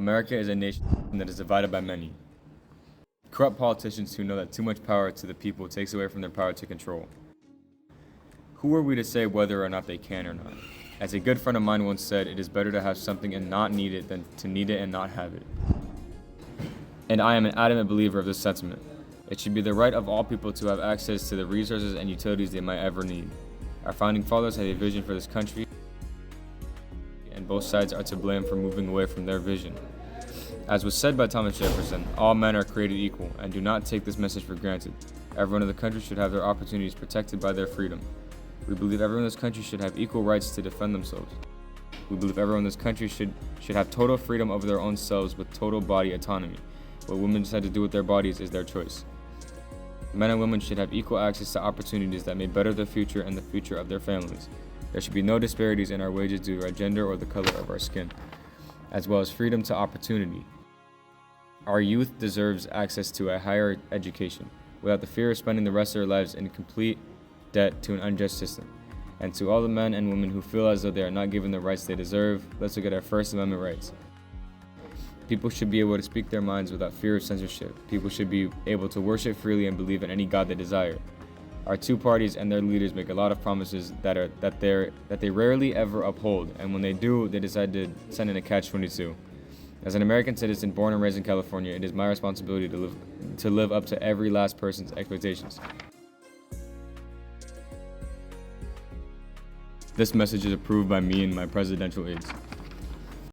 America is a nation that is divided by many. Corrupt politicians who know that too much power to the people takes away from their power to control. Who are we to say whether or not they can or not? As a good friend of mine once said, it is better to have something and not need it than to need it and not have it. And I am an adamant believer of this sentiment. It should be the right of all people to have access to the resources and utilities they might ever need. Our founding fathers had a vision for this country, and both sides are to blame for moving away from their vision. As was said by Thomas Jefferson, all men are created equal, and do not take this message for granted. Everyone in the country should have their opportunities protected by their freedom. We believe everyone in this country should have equal rights to defend themselves. We believe everyone in this country should have total freedom over their own selves with total body autonomy. What women decide to do with their bodies is their choice. Men and women should have equal access to opportunities that may better their future and the future of their families. There should be no disparities in our wages due to our gender or the color of our skin, as well as freedom to opportunity. Our youth deserves access to a higher education without the fear of spending the rest of their lives in complete debt to an unjust system. And to all the men and women who feel as though they are not given the rights they deserve, let's look at our First Amendment rights. People should be able to speak their minds without fear of censorship. People should be able to worship freely and believe in any God they desire. Our two parties and their leaders make a lot of promises that they rarely ever uphold, and when they do, they decide to send in a catch-22. As an American citizen born and raised in California, it is my responsibility to live up to every last person's expectations. This message is approved by me and my presidential aides.